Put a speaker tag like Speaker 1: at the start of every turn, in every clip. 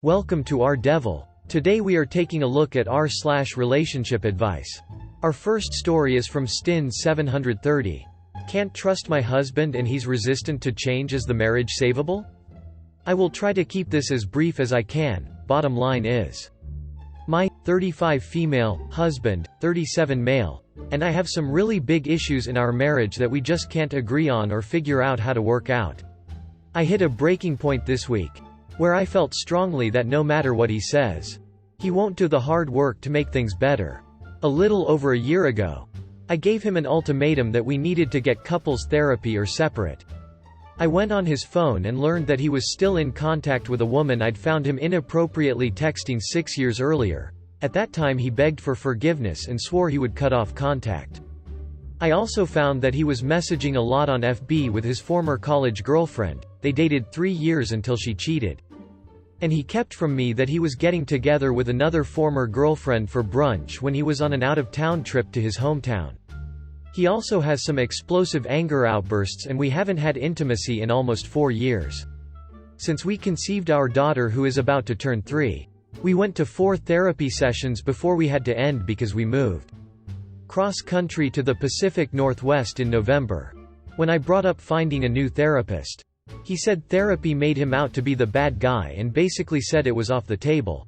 Speaker 1: Welcome to our Devil. Today we are taking a look at r/relationship advice. Our first story is from Stin 730. Can't trust my husband and he's resistant to change. Is the marriage savable? I will try to keep this as brief as I can. Bottom line is, my 35 female husband, 37 male, and I have some really big issues in our marriage that we just can't agree on or figure out how to work out. I hit a breaking point this week, where I felt strongly that no matter what he says, he won't do the hard work to make things better. A little over a year ago, I gave him an ultimatum that we needed to get couples therapy or separate. I went on his phone and learned that he was still in contact with a woman I'd found him inappropriately texting 6 years earlier. At that time he begged for forgiveness and swore he would cut off contact. I also found that he was messaging a lot on FB with his former college girlfriend. They dated 3 years until she cheated. And he kept from me that he was getting together with another former girlfriend for brunch when he was on an out-of-town trip to his hometown. He also has some explosive anger outbursts and we haven't had intimacy in almost 4 years. Since we conceived our daughter, who is about to turn 3, we went to 4 therapy sessions before we had to end because we moved cross-country to the Pacific Northwest in November. When I brought up finding a new therapist, he said therapy made him out to be the bad guy and basically said it was off the table.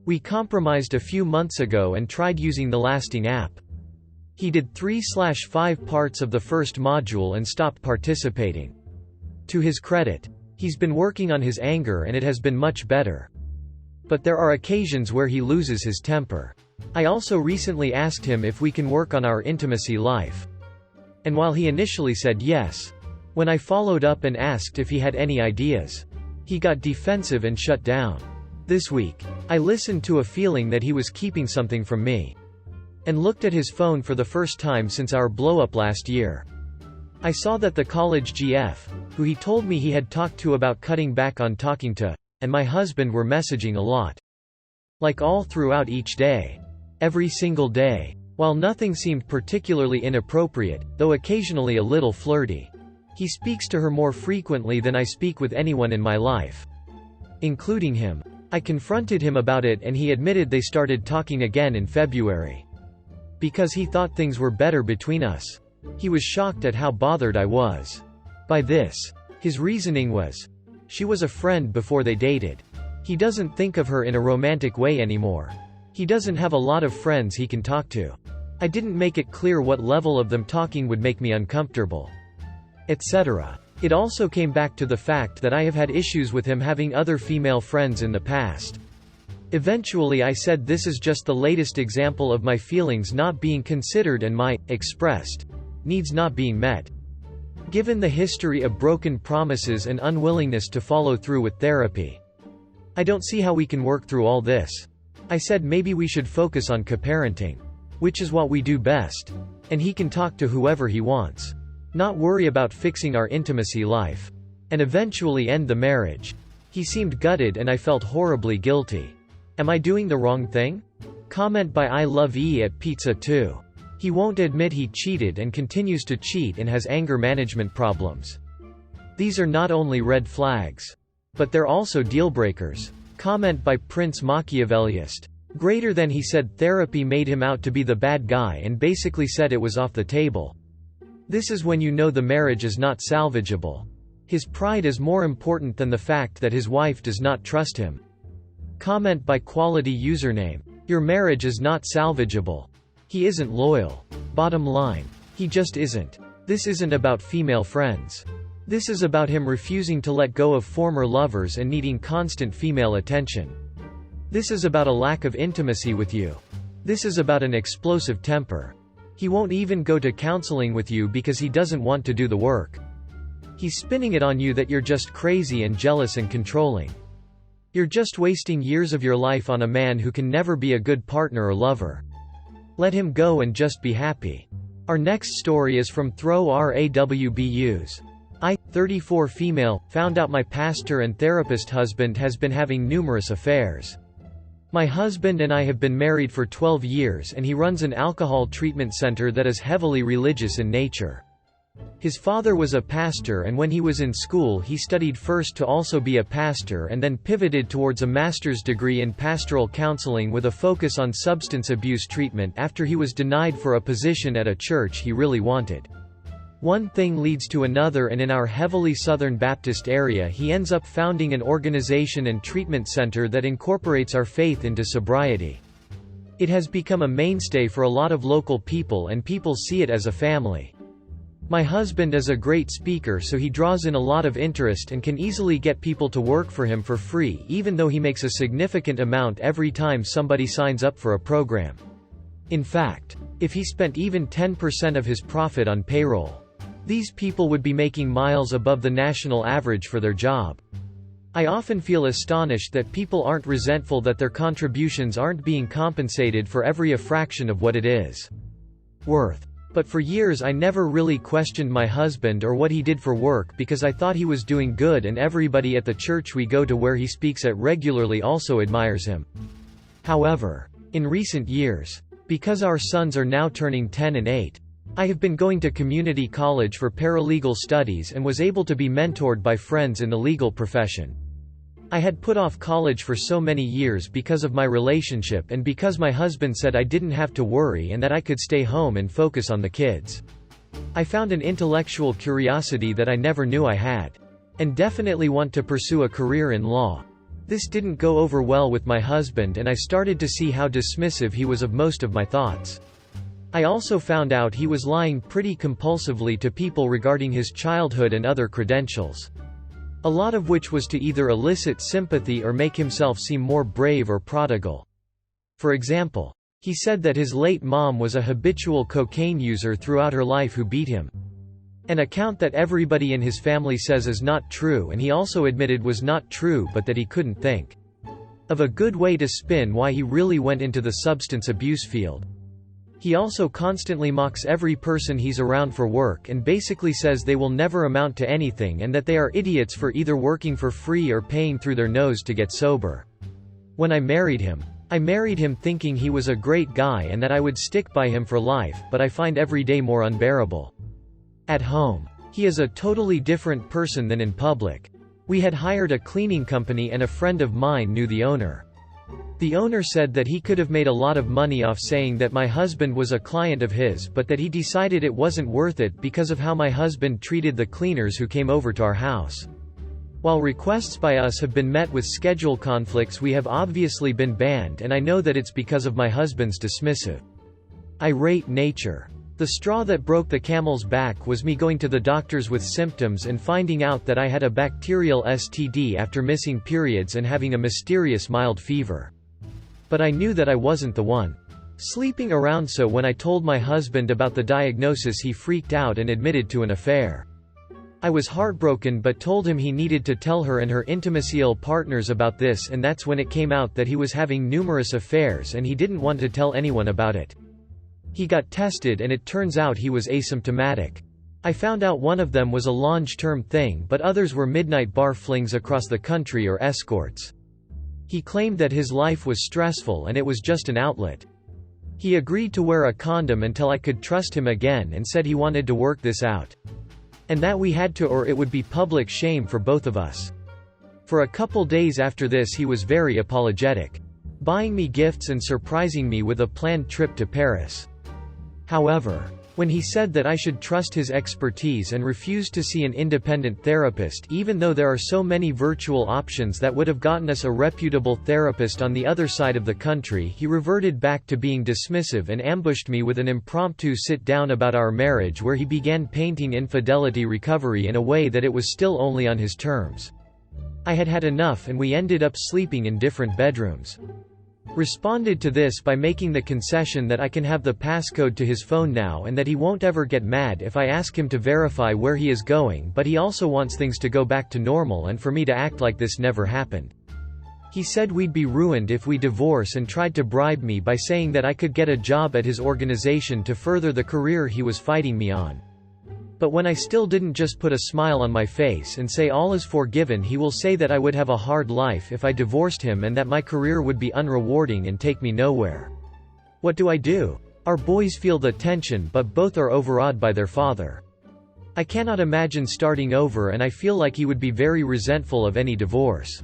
Speaker 1: We compromised a few months ago and tried using the Lasting app. He did 3/5 parts of the first module and stopped participating. To his credit, he's been working on his anger and it has been much better. But there are occasions where he loses his temper. I also recently asked him if we can work on our intimacy life. And while he initially said yes, when I followed up and asked if he had any ideas, he got defensive and shut down. This week, I listened to a feeling that he was keeping something from me, and looked at his phone for the first time since our blow-up last year. I saw that the college GF, who he told me he had talked to about cutting back on talking to, and my husband were messaging a lot. Like all throughout each day. Every single day. While nothing seemed particularly inappropriate, though occasionally a little flirty. He speaks to her more frequently than I speak with anyone in my life, including him. I confronted him about it and he admitted they started talking again in February, because he thought things were better between us. He was shocked at how bothered I was by this. His reasoning was, she was a friend before they dated. He doesn't think of her in a romantic way anymore. He doesn't have a lot of friends he can talk to. I didn't make it clear what level of them talking would make me uncomfortable, etc. It also came back to the fact that I have had issues with him having other female friends in the past. Eventually I said this is just the latest example of my feelings not being considered and my expressed needs not being met. Given the history of broken promises and unwillingness to follow through with therapy, I don't see how we can work through all this. I said maybe we should focus on co-parenting, which is what we do best, and he can talk to whoever he wants, not worry about fixing our intimacy life, and eventually end the marriage. He seemed gutted and I felt horribly guilty. Am I doing the wrong thing? Comment by I love E at Pizza 2. He won't admit he cheated and continues to cheat and has anger management problems. These are not only red flags, but they're also deal breakers. Comment by Prince Machiavellist. Greater than he said therapy made him out to be the bad guy and basically said it was off the table. This is when you know the marriage is not salvageable. His pride is more important than the fact that his wife does not trust him. Comment by Quality Username. Your marriage is not salvageable. He isn't loyal. Bottom line, he just isn't. This isn't about female friends. This is about him refusing to let go of former lovers and needing constant female attention. This is about a lack of intimacy with you. This is about an explosive temper. He won't even go to counseling with you because he doesn't want to do the work. He's spinning it on you that you're just crazy and jealous and controlling. You're just wasting years of your life on a man who can never be a good partner or lover. Let him go and just be happy. Our next story is from Throw RAWBUs. I, 34 female, found out my pastor and therapist husband has been having numerous affairs. My husband and I have been married for 12 years and he runs an alcohol treatment center that is heavily religious in nature. His father was a pastor, and when he was in school he studied first to also be a pastor and then pivoted towards a master's degree in pastoral counseling with a focus on substance abuse treatment after he was denied for a position at a church he really wanted. One thing leads to another, and in our heavily Southern Baptist area he ends up founding an organization and treatment center that incorporates our faith into sobriety. It has become a mainstay for a lot of local people, and people see it as a family. My husband is a great speaker, so he draws in a lot of interest and can easily get people to work for him for free, even though he makes a significant amount every time somebody signs up for a program. In fact, if he spent even 10% of his profit on payroll, these people would be making miles above the national average for their job. I often feel astonished that people aren't resentful that their contributions aren't being compensated for every fraction of what it is worth. But for years I never really questioned my husband or what he did for work because I thought he was doing good, and everybody at the church we go to where he speaks at regularly also admires him. However, in recent years, because our sons are now turning 10 and 8, I have been going to community college for paralegal studies and was able to be mentored by friends in the legal profession. I had put off college for so many years because of my relationship and because my husband said I didn't have to worry and that I could stay home and focus on the kids. I found an intellectual curiosity that I never knew I had. And definitely want to pursue a career in law. This didn't go over well with my husband, and I started to see how dismissive he was of most of my thoughts. I also found out he was lying pretty compulsively to people regarding his childhood and other credentials. A lot of which was to either elicit sympathy or make himself seem more brave or prodigal. For example, he said that his late mom was a habitual cocaine user throughout her life who beat him. An account that everybody in his family says is not true, and he also admitted was not true, but that he couldn't think of a good way to spin why he really went into the substance abuse field. He also constantly mocks every person he's around for work and basically says they will never amount to anything and that they are idiots for either working for free or paying through their nose to get sober. When I married him thinking he was a great guy and that I would stick by him for life, but I find every day more unbearable. At home, he is a totally different person than in public. We had hired a cleaning company and a friend of mine knew the owner. The owner said that he could have made a lot of money off saying that my husband was a client of his, but that he decided it wasn't worth it because of how my husband treated the cleaners who came over to our house. While requests by us have been met with schedule conflicts, we have obviously been banned, and I know that it's because of my husband's dismissive, irate nature. The straw that broke the camel's back was me going to the doctors with symptoms and finding out that I had a bacterial STD after missing periods and having a mysterious mild fever. But I knew that I wasn't the one sleeping around, so when I told my husband about the diagnosis he freaked out and admitted to an affair. I was heartbroken but told him he needed to tell her and her intimacial partners about this, and that's when it came out that he was having numerous affairs and he didn't want to tell anyone about it. He got tested and it turns out he was asymptomatic. I found out one of them was a long-term thing, but others were midnight bar flings across the country or escorts. He claimed that his life was stressful and it was just an outlet. He agreed to wear a condom until I could trust him again and said he wanted to work this out. And that we had to, or it would be public shame for both of us. For a couple days after this he was very apologetic, buying me gifts and surprising me with a planned trip to Paris. However, when he said that I should trust his expertise and refused to see an independent therapist even though there are so many virtual options that would have gotten us a reputable therapist on the other side of the country, he reverted back to being dismissive and ambushed me with an impromptu sit-down about our marriage where he began painting infidelity recovery in a way that it was still only on his terms. I had had enough and we ended up sleeping in different bedrooms. Responded to this by making the concession that I can have the passcode to his phone now and that he won't ever get mad if I ask him to verify where he is going, but he also wants things to go back to normal and for me to act like this never happened. He said we'd be ruined if we divorce and tried to bribe me by saying that I could get a job at his organization to further the career he was fighting me on. But when I still didn't just put a smile on my face and say all is forgiven, he will say that I would have a hard life if I divorced him and that my career would be unrewarding and take me nowhere. What do I do? Our boys feel the tension but both are overawed by their father. I cannot imagine starting over and I feel like he would be very resentful of any divorce.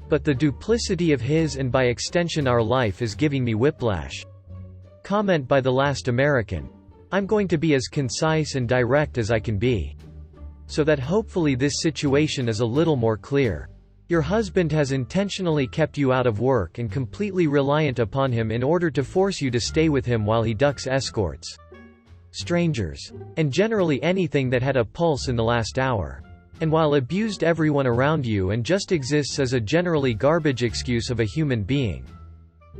Speaker 1: But the duplicity of his and by extension our life is giving me whiplash. Comment by The Last American. I'm going to be as concise and direct as I can be, so that hopefully this situation is a little more clear. Your husband has intentionally kept you out of work and completely reliant upon him in order to force you to stay with him while he ducks escorts, strangers, and generally anything that had a pulse in the last hour. And while abused everyone around you and just exists as a generally garbage excuse of a human being.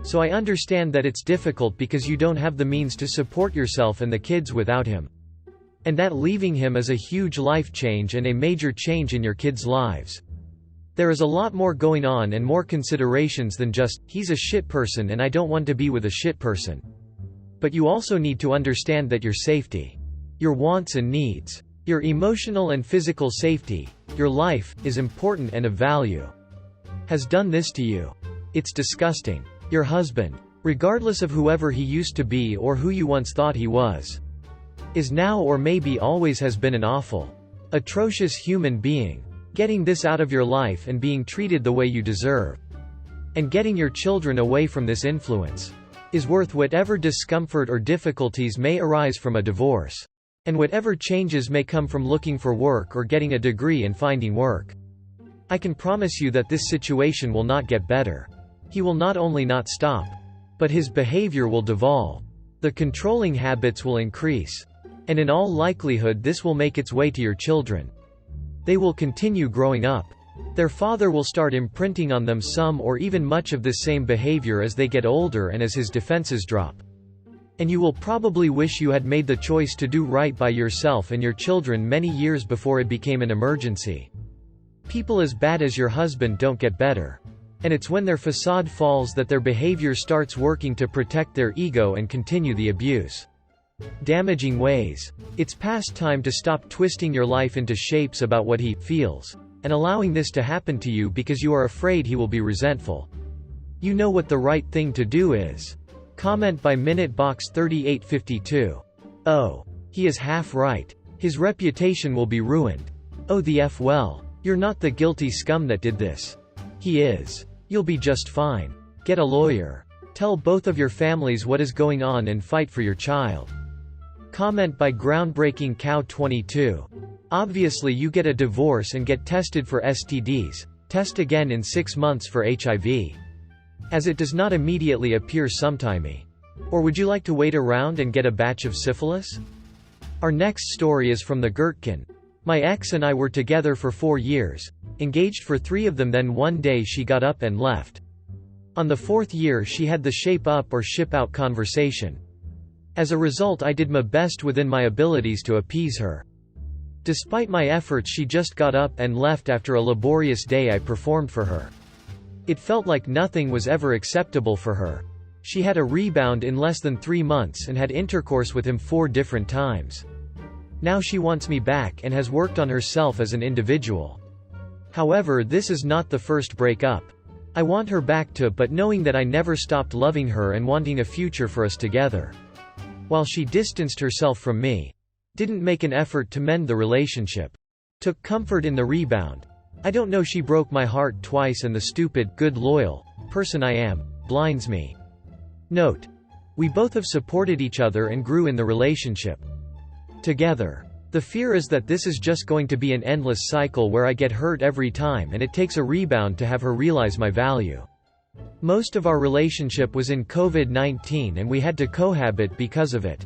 Speaker 1: So I understand that it's difficult because you don't have the means to support yourself and the kids without him. And that leaving him is a huge life change and a major change in your kids' lives. There is a lot more going on and more considerations than just, he's a shit person and I don't want to be with a shit person. But you also need to understand that your safety, your wants and needs, your emotional and physical safety, your life, is important and of value. Has done this to you. It's disgusting. Your husband, regardless of whoever he used to be or who you once thought he was, is now or maybe always has been an awful, atrocious human being. Getting this out of your life and being treated the way you deserve, and getting your children away from this influence, is worth whatever discomfort or difficulties may arise from a divorce, and whatever changes may come from looking for work or getting a degree and finding work. I can promise you that this situation will not get better. He will not only not stop, but his behavior will devolve. The controlling habits will increase. And in all likelihood this will make its way to your children. They will continue growing up. Their father will start imprinting on them some or even much of this same behavior as they get older and as his defenses drop. And you will probably wish you had made the choice to do right by yourself and your children many years before it became an emergency. People as bad as your husband don't get better. And it's when their facade falls that their behavior starts working to protect their ego and continue the abuse. Damaging ways. It's past time to stop twisting your life into shapes about what he feels, and allowing this to happen to you because you are afraid he will be resentful. You know what the right thing to do is. Comment by MinuteBox 3852. Oh. He is half right. His reputation will be ruined. Oh the F well. You're not the guilty scum that did this. He is. You'll be just fine. Get a lawyer. Tell both of your families what is going on and fight for your child. Comment by Groundbreaking Cow 22. Obviously you get a divorce and get tested for STDs. Test again in 6 months for HIV. As it does not immediately appear sometime. Or would you like to wait around and get a batch of syphilis? Our next story is from the Gherkin. My ex and I were together for 4 years, engaged for 3 of them, then one day she got up and left. On the 4th year she had the shape up or ship out conversation. As a result I did my best within my abilities to appease her. Despite my efforts she just got up and left after a laborious day I performed for her. It felt like nothing was ever acceptable for her. She had a rebound in less than 3 months and had intercourse with him 4 different times. Now she wants me back and has worked on herself as an individual. However, this is not the first breakup. I want her back too, but knowing that I never stopped loving her and wanting a future for us together. While she distanced herself from me, didn't make an effort to mend the relationship, took comfort in the rebound. I don't know, she broke my heart twice and the stupid, good loyal person I am blinds me. Note: we both have supported each other and grew in the relationship together. The fear is that this is just going to be an endless cycle where I get hurt every time and it takes a rebound to have her realize my value. Most of our relationship was in COVID-19 and we had to cohabit because of it.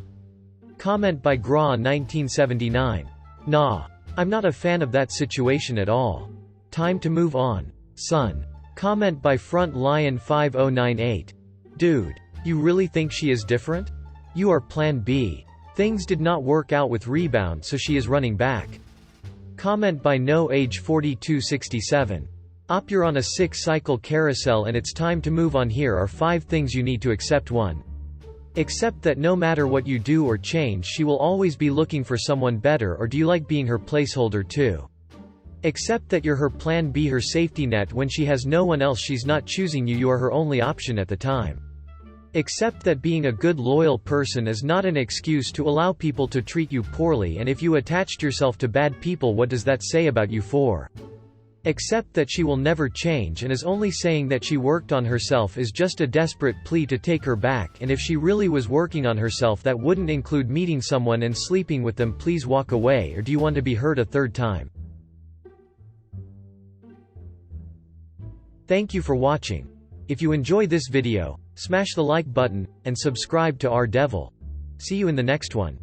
Speaker 1: Comment by Gra 1979. Nah. I'm not a fan of that situation at all. Time to move on, son. Comment by Front Lion 5098. Dude. You really think she is different? You are plan B. Things did not work out with rebound, so she is running back. Comment by No Age 4267. Op, you're on a 6-cycle carousel and it's time to move on. Here are 5 things you need to accept. 1. Accept that no matter what you do or change she will always be looking for someone better, or do you like being her placeholder too? Accept that you're her plan B, her safety net when she has no one else, she's not choosing you, you are her only option at the time. Accept that being a good loyal person is not an excuse to allow people to treat you poorly, and if you attached yourself to bad people, what does that say about you for? Accept that she will never change and is only saying that she worked on herself is just a desperate plea to take her back, and if she really was working on herself that wouldn't include meeting someone and sleeping with them. Please walk away, or do you want to be hurt a third time? Thank you for watching. If you enjoy this video, smash the like button, and subscribe to our Devil. See you in the next one.